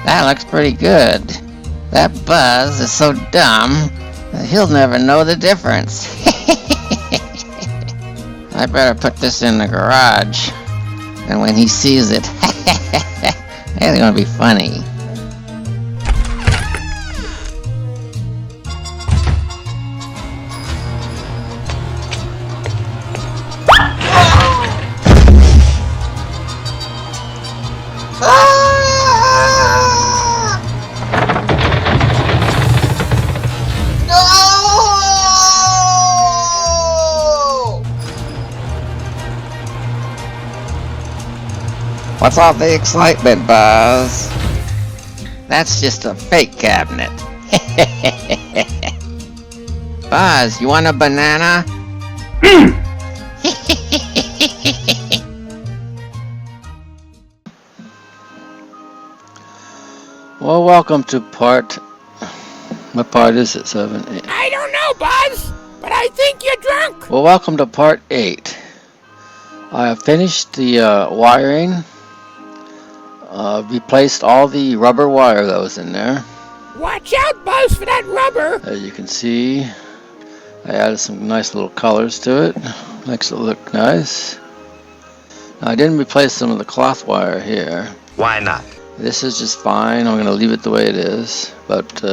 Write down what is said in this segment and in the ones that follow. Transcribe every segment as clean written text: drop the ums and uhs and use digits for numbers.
That looks pretty good. That Buzz is so dumb that he'll never know the difference. I better put this in the garage. And when he sees it, it's gonna be funny. What's all the excitement, Buzz? That's just a fake cabinet. Buzz, you want a banana? Well, welcome to part... What part is it? 7, 8? I don't know, Buzz, but I think you're drunk. Well, welcome to part 8. I have finished the wiring. Replaced all the rubber wire that was in there. Watch out, Buzz, for that rubber. As you can see, I added some nice little colors to it. Makes it look nice. Now, I didn't replace some of the cloth wire here. Why not? This is just fine. I'm going to leave it the way it is. But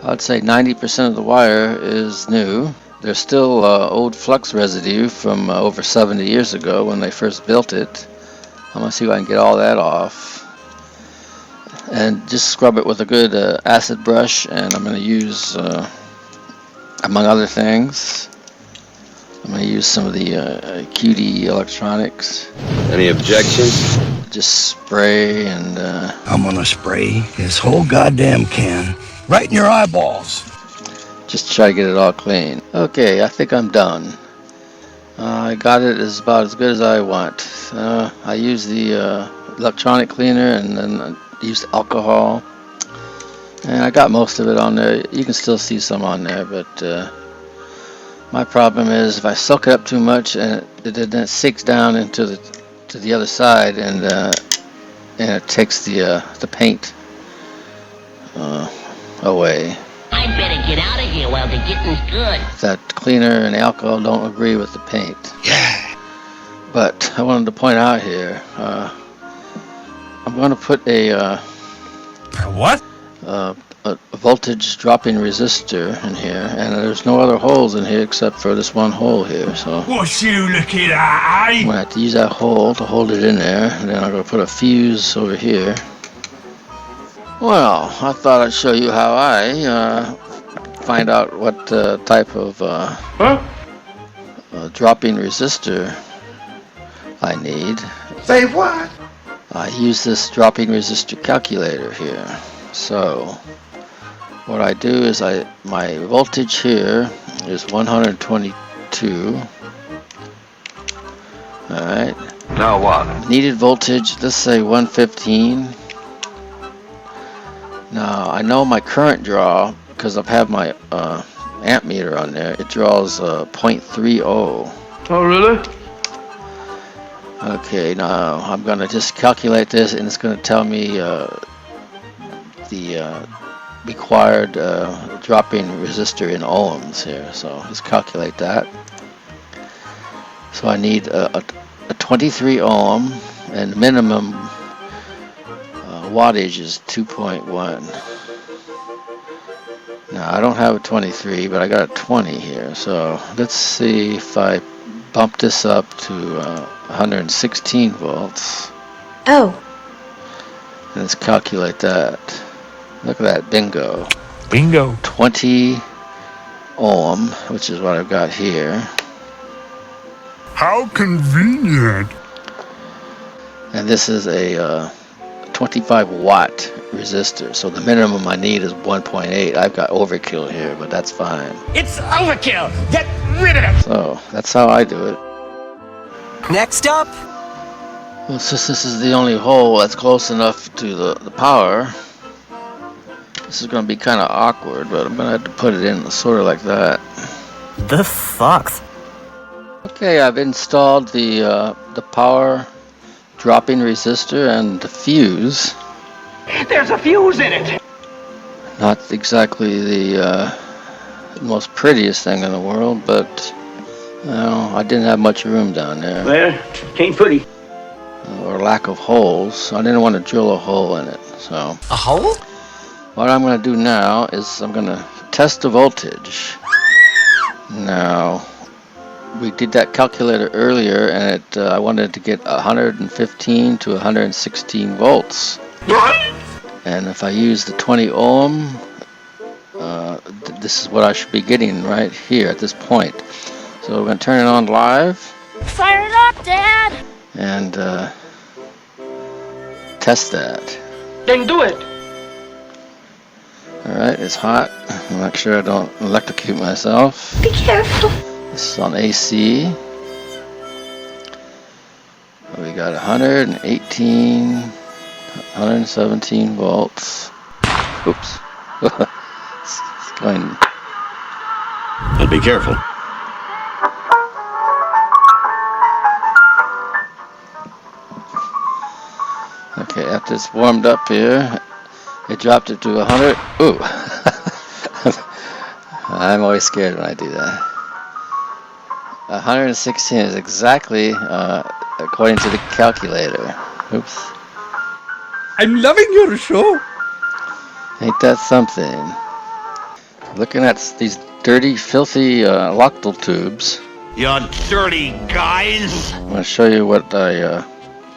I'd say 90% of the wire is new. There's still old flux residue from over 70 years ago when they first built it. I'm going to see if I can get all that off. And just scrub it with a good acid brush. And I'm going to use, among other things, I'm going to use some of the QD electronics. Any objections? Just spray and... I'm going to spray this whole goddamn can right in your eyeballs. Just try to get it all clean. Okay, I think I'm done. I got it about as good as I want. I used the electronic cleaner and then I used alcohol. And I got most of it on there. You can still see some on there, but my problem is if I soak it up too much and it sinks down into the other side and it takes the paint away. I better get out of here while the getting's good. That cleaner and alcohol don't agree with the paint. Yeah. But I wanted to point out here, I'm going to put a What? a voltage dropping resistor in here, and there's no other holes in here except for this one hole here. So What you looking at, I'm going to have to use that hole to hold it in there, and then I'm going to put a fuse over here. Well, I thought I'd show you how I find out what type of dropping resistor I need. Say what? I use this dropping resistor calculator here. So what I do is my voltage here is 122. Alright. Now what? Needed voltage, let's say 115. Now I know my current draw because I have my amp meter on there. It draws 0.30. Oh really? Okay, now I'm going to just calculate this and it's going to tell me the required dropping resistor in ohms here. So let's calculate that. So I need a 23 ohm and minimum wattage is 2.1. Now I don't have a 23, but I got a 20 here. So let's see if I bump this up to 116 volts. Oh. And let's calculate that. Look at that, bingo. Bingo. 20 ohm, which is what I've got here. How convenient. And this is a 25 watt resistor. So the minimum I need is 1.8. I've got overkill here, but that's fine. It's overkill. Get rid of it. So that's how I do it. Next up. Well, since this is the only hole that's close enough to the power, this is going to be kind of awkward, but I'm going to have to put it in sort of like that. The fuck? Okay, I've installed the power dropping resistor and the fuse. There's a fuse in it. Not exactly the most prettiest thing in the world, but I didn't have much room down there, Well, ain't pretty. or lack of holes. I didn't want to drill a hole in it. So A hole? what I'm going to do now is I'm going to test the voltage. Now, we did that calculator earlier, and I wanted to get 115 to 116 volts. And if I use the 20 ohm, this is what I should be getting right here at this point. So we're going to turn it on live. Fire it up, Dad! And test that. Then do it. Alright, it's hot. I'll make sure I don't electrocute myself. Be careful. This is on AC. We got 118, 117 volts. Oops. It's going. But be careful. Okay, after it's warmed up here, it dropped it to 100. Ooh. I'm always scared when I do that. 116 is exactly according to the calculator. Oops. I'm loving your show. Ain't that something? Looking at these dirty, filthy Loctal tubes. You dirty guys. I'm going to show you what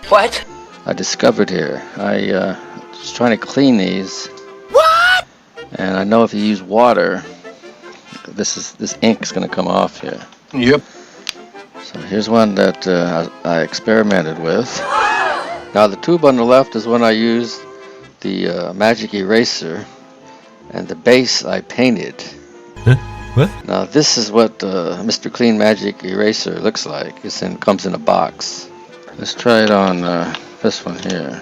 What? I discovered here. I was trying to clean these. What? And I know if you use water, this ink is going to come off here. Yep. So here's one that I experimented with. Now the tube on the left is one I used the magic eraser, and the base I painted. What? Now this is what Mr. Clean Magic Eraser looks like. Comes in a box. Let's try it on this one here.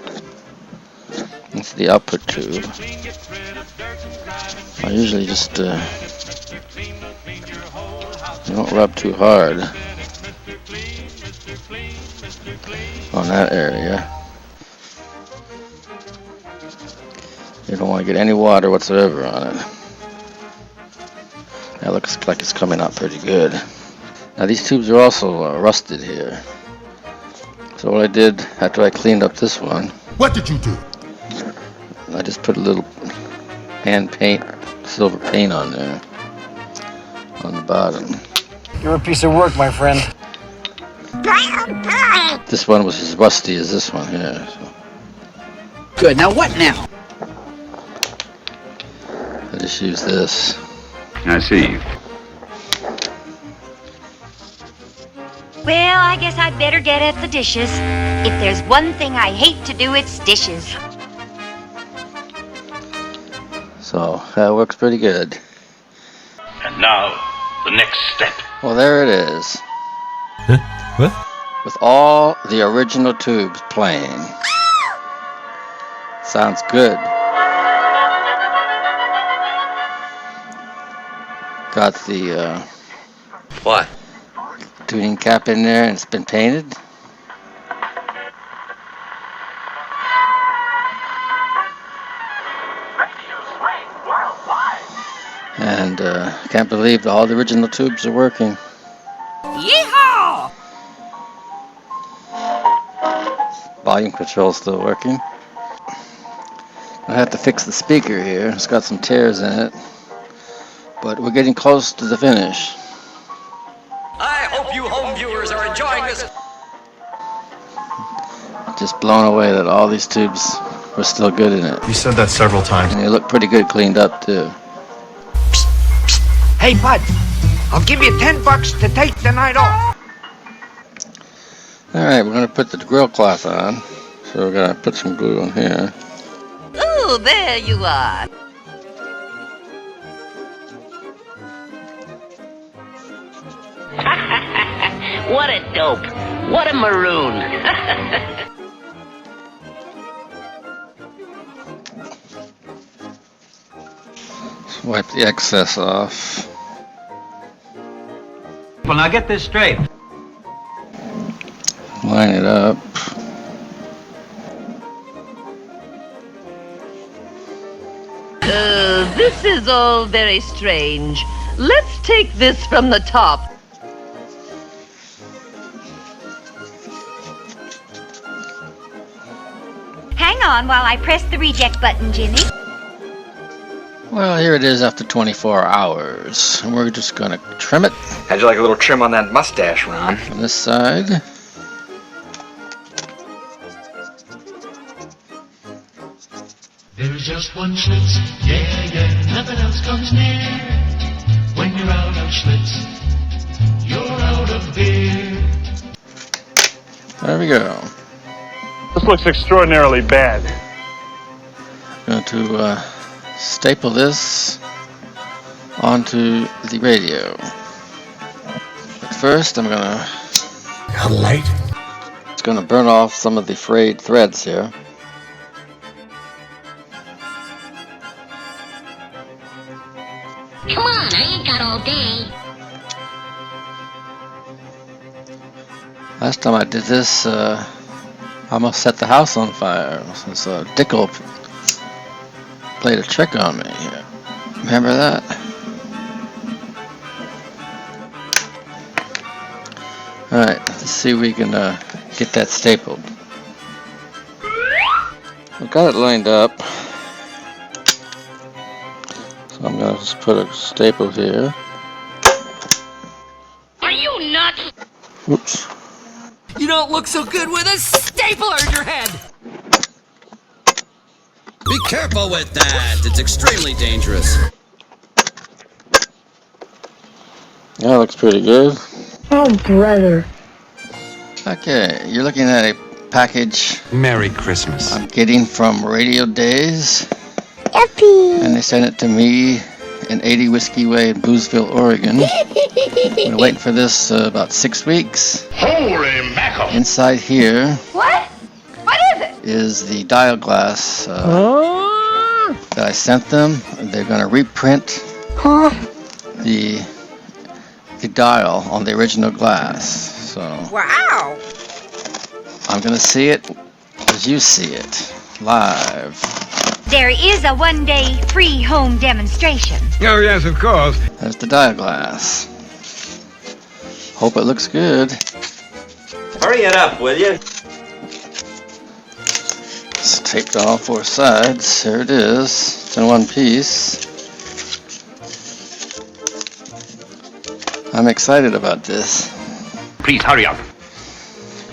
It's the output tube. I usually just don't rub too hard on that area. You don't want to get any water whatsoever on it. That looks like it's coming out pretty good. Now these tubes are also rusted here. So what I did after I cleaned up this one, What did you do? I just put a little hand paint, silver paint on there, on the bottom. You're a piece of work, my friend. This one was as rusty as this one here. So Good. Now what now? I just used this. I see. Well, I guess I'd better get at the dishes. If there's one thing I hate to do, it's dishes. So that works pretty good. And now, the next step. Well, there it is. What? With all the original tubes playing. Sounds good. Got the What? tuning cap in there, and it's been painted. And can't believe all the original tubes are working. Yeehaw! Volume control still working. I have to fix the speaker here. It's got some tears in it. But we're getting close to the finish. I hope you home viewers are enjoying this. Just blown away that all these tubes were still good in it. You said that several times. And they look pretty good cleaned up too. Hey, bud. I'll give you $10 to take the night off. Alright, we're going to put the grill cloth on. So we're going to put some glue on here. Ooh, there you are. What a dope. What a maroon. Just wipe the excess off. Well, now get this straight. Line it up. This is all very strange. Let's take this from the top. Hang on while I press the reject button, Jimmy. Well, here it is after 24 hours. And we're just gonna trim it How'd you like a little trim on that mustache, Ron? on this side. There's just one Schlitz, yeah, nothing else comes near. When you're out of Schlitz, you're out of beer. There we go. This looks extraordinarily bad. Going to staple this onto the radio. But first, I'm gonna. A light? It's gonna burn off some of the frayed threads here. Come on, I ain't got all day. Last time I did this, I almost set the house on fire since Dickel played a trick on me. Remember that? Alright, let's see if we can get that stapled. I've got it lined up. So I'm going to just put a staple here. Are you nuts? Oops. You don't look so good with a stapler in your head! Be careful with that. It's extremely dangerous. That looks pretty good. Oh, brother. Okay, you're looking at a package Merry Christmas. I'm getting from Radio Days. Yuppie. And they sent it to me in 80 Whiskey Way in Boozeville, Oregon. Been waiting for this about 6 weeks. Holy mackerel! Inside here What? What is it? is the dial glass that I sent them. They're going to reprint the dial on the original glass. So Wow. I'm going to see it as you see it live. There is a one-day free home demonstration. Oh, yes, of course. There's the dial glass. Hope it looks good. Hurry it up, will you? It's taped on all 4 sides. Here it is. It's in one piece. I'm excited about this. Please hurry up.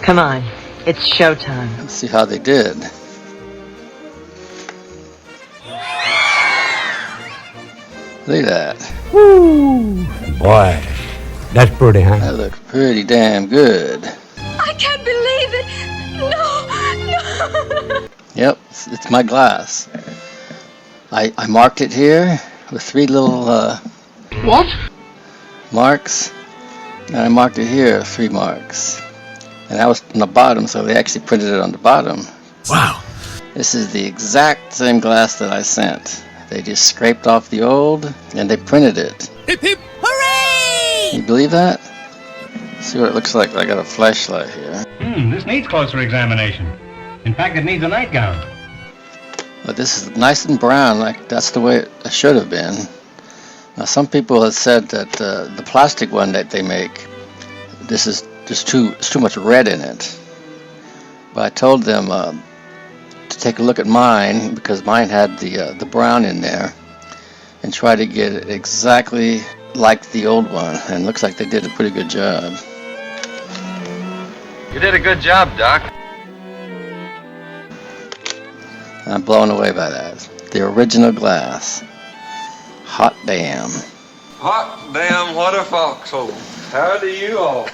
Come on, it's showtime. Let's see how they did. Look at that. Woo! Boy, that's pretty, huh? That looks pretty damn good. I can't believe it. No. Yep, it's my glass. I marked it here with 3 little What? marks. And I marked it here 3 marks. And that was on the bottom, so they actually printed it on the bottom. Wow. This is the exact same glass that I sent. They just scraped off the old and they printed it. Hip hip hooray! Can you believe that? See what it looks like. I got a flashlight here. This needs closer examination. In fact, it needs a nightgown. But this is nice and brown, like that's the way it should have been. Now some people have said that the plastic one that they make, this is just too much red in it. But I told them to take a look at mine because mine had the brown in there, and try to get it exactly like the old one. And it looks like they did a pretty good job. You did a good job, Doc. I'm blown away by that. The original glass. Hot damn. Hot damn, what a foxhole. How do you all?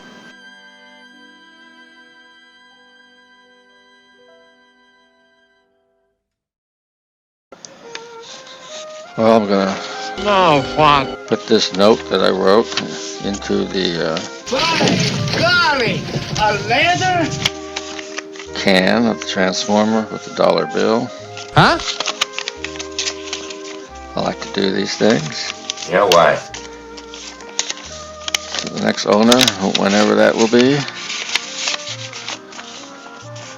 Well, I'm gonna put this note that I wrote into the Golly, a leather? can of the transformer with the dollar bill. Huh? I like to do these things. Yeah, why? So the next owner, whenever that will be,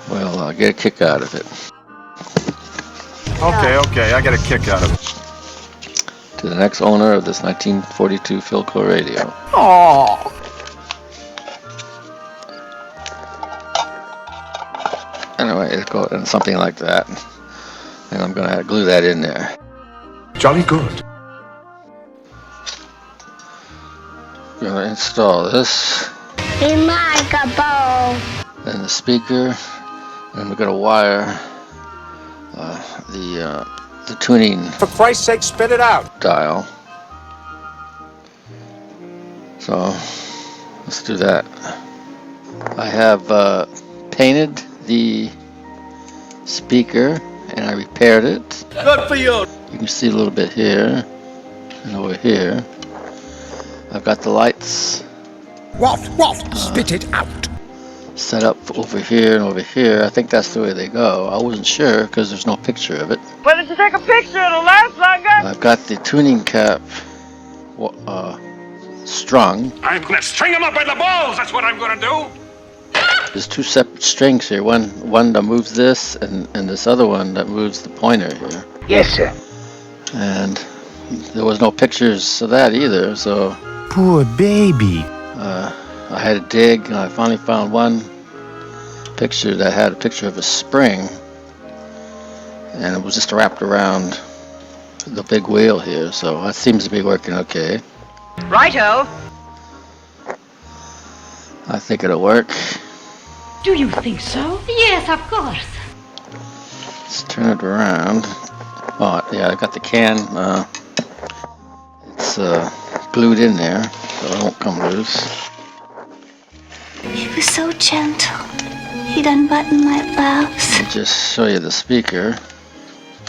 will get a kick out of it. Okay, I get a kick out of it. to the next owner of this 1942 Philco radio. Aww. Anyway, it's go and something like that. And I'm gonna glue that in there. Jolly good. Gonna install this. In my Beau. Then the speaker, and we're gonna wire the tuning. For Christ's sake, spit it out. Dial. So let's do that. I have painted the speaker and I repaired it. Good for you. You can see a little bit here and over here. I've got the lights. What? Spit it out. Set up over here and over here. I think that's the way they go. I wasn't sure because there's no picture of it. But if you take a picture, it'll last longer. I've got the tuning cap strung. I'm gonna string him up by the balls, that's what I'm gonna do! There's two separate strings here. One that moves this and this other one that moves the pointer here. Yes, sir. And there was no pictures of that either, so... Poor baby. I had to dig, and I finally found one picture that had a picture of a spring, and it was just wrapped around the big wheel here, so that seems to be working okay. Righto. I think it'll work. Do you think so? Yes, of course. Let's turn it around. Oh, yeah, I got the can. It's glued in there, so it won't come loose. He was so gentle. He'd unbutton my blouse. I'll just show you the speaker.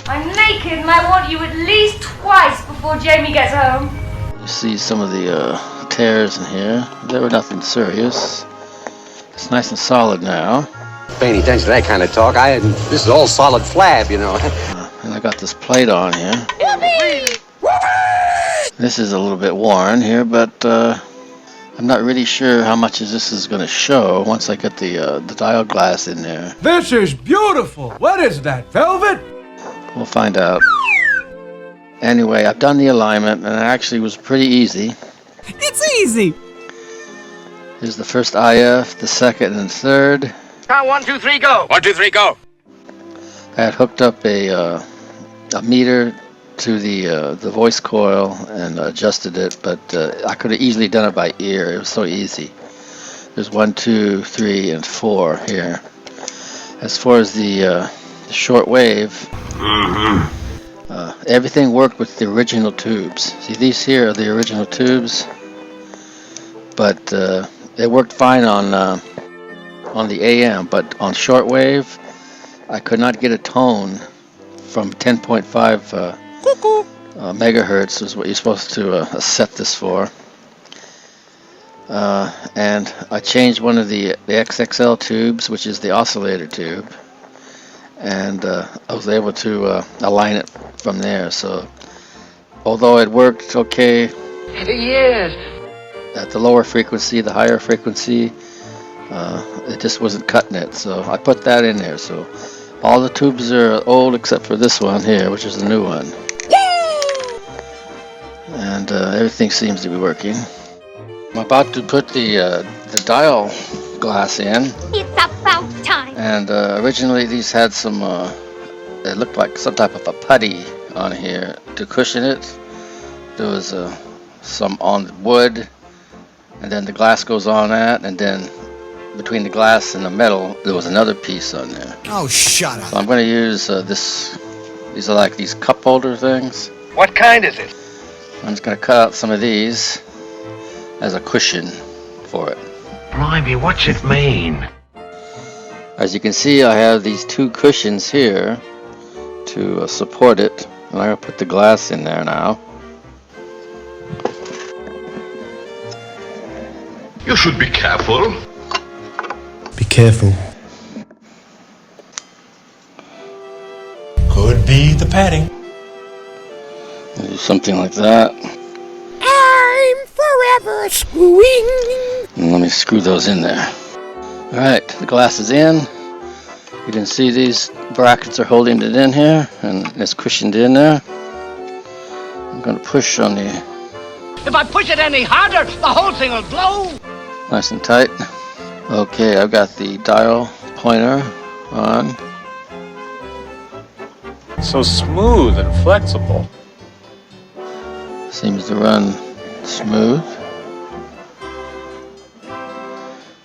I'm naked and I want you at least twice before Jamie gets home. You see some of the tears in here. They were nothing serious. It's nice and solid now. Paying attention to that kind of talk. This is all solid flab, you know. And I got this plate on here. Whoopee! This is a little bit worn here, but I'm not really sure how much of this is going to show once I get the dial glass in there. This is beautiful. What is that, velvet? We'll find out. Anyway, I've done the alignment, and it actually was pretty easy. It's easy. Here's the first IF, the second and third. Count 1, 2, 3, go. 1, 2, 3, go! I had hooked up a meter to the voice coil and adjusted it, but I could have easily done it by ear. It was so easy. There's 1, 2, 3, and 4 here. As far as the shortwave, everything worked with the original tubes. See, these here are the original tubes, but it worked fine on the AM, but on shortwave, I could not get a tone from 10.5 megahertz is what you're supposed to set this for. And I changed one of the XXL tubes, which is the oscillator tube, and I was able to align it from there. So although it worked okay at the lower frequency, the higher frequency, it just wasn't cutting it. So I put that in there. So all the tubes are old except for this one here, which is the new one. And everything seems to be working. I'm about to put the dial glass in. It's about time. And originally these had some, it looked like some type of a putty on here to cushion it. There was some on the wood, and then the glass goes on that, and then between the glass and the metal there was another piece on there. Oh, shut up. So I'm going to use this. These are like these cup holder things. What kind is it? I'm just going to cut out some of these as a cushion for it. Blimey, what's it mean? As you can see, I have these two cushions here to support it, and I'm going to put the glass in there now. You should be careful. Be careful. Could be the padding. Do something like that. I'm forever screwing. And let me screw those in there. Alright, the glass is in. You can see these brackets are holding it in here, and it's cushioned in there. I'm going to push on the... If I push it any harder, the whole thing will blow. Nice and tight. Okay, I've got the dial pointer on. So smooth and flexible. Seems to run smooth.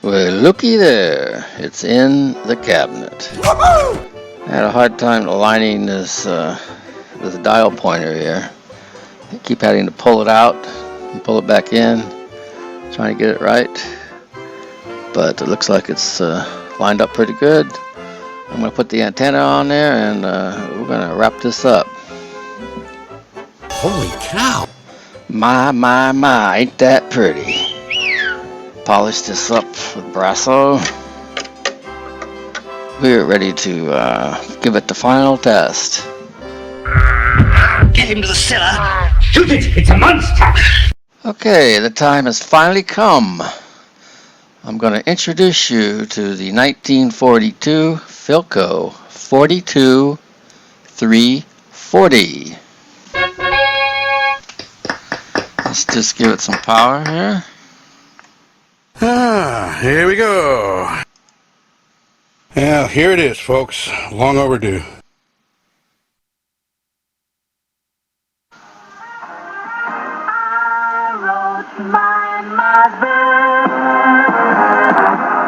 Well, looky there. It's in the cabinet. I had a hard time aligning this dial pointer here. I keep having to pull it out and pull it back in, trying to get it right. But it looks like it's lined up pretty good. I'm going to put the antenna on there and we're going to wrap this up. Holy cow! My, ain't that pretty. Polish this up with Brasso. We're ready to give it the final test. Get him to the cellar! Shoot it! It's a monster! Okay, the time has finally come. I'm going to introduce you to the 1942 Philco 42340. Let's just give it some power here. Here we go. Yeah, here it is, folks. Long overdue. I wrote my mother. I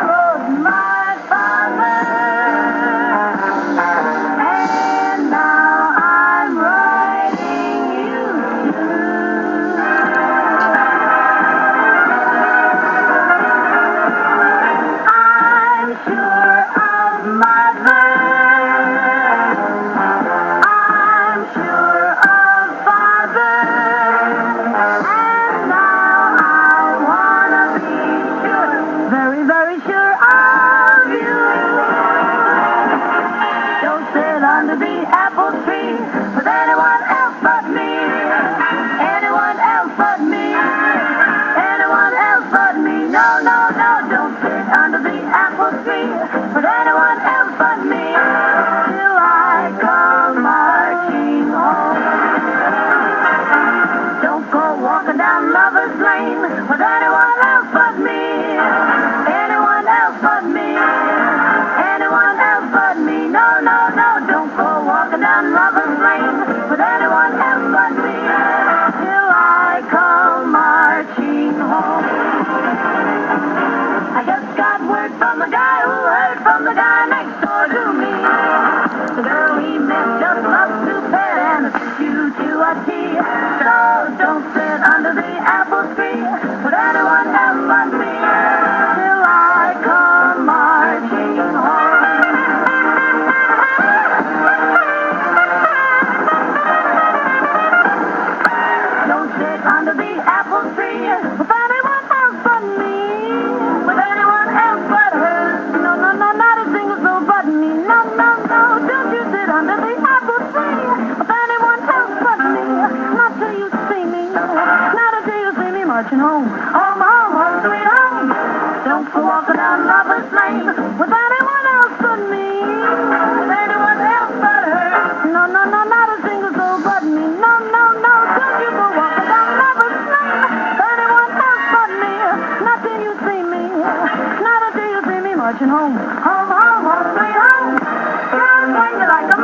wrote my father. And now I'm writing you too. I'm sure of mother. I'm sure of father. And now I wanna be sure, very, very sure of you. Don't sit under the apple tree with anyone else but me. Anyone else but me. Anyone else but me. No, no, no, don't sit under the apple tree with anyone else but me. Till I come marching home. Don't go walking down Lover's Lane with anyone else but me. Anyone else but me. Anyone else but me. No, no, no, don't go walking down Lover's Lane with anyone else but me. Till I come marching home. I just got word from the guy who heard from the guy next door to me. The girl he met just loves to pet and assist you to a T. So don't sit under the apple tree with anyone else but me. Till I come marching home. Don't sit under the apple tree with anyone else but me. With anyone else but her. No, no, no, not a single soul but me. No, no, no, don't you sit under the apple tree with anyone else but me. Not till you see me. Not until you see me marching home. Home, home, home, sweet home. Don't go walking down Lover's Lane with anyone else but me. With anyone else but her. No, no, no, not a single soul but me. No, no, no, don't you go walking down Lover's Lane with anyone else but me. Not till you see me. Not until you see me marching home. Home, home, home, sweet home. Just when you like a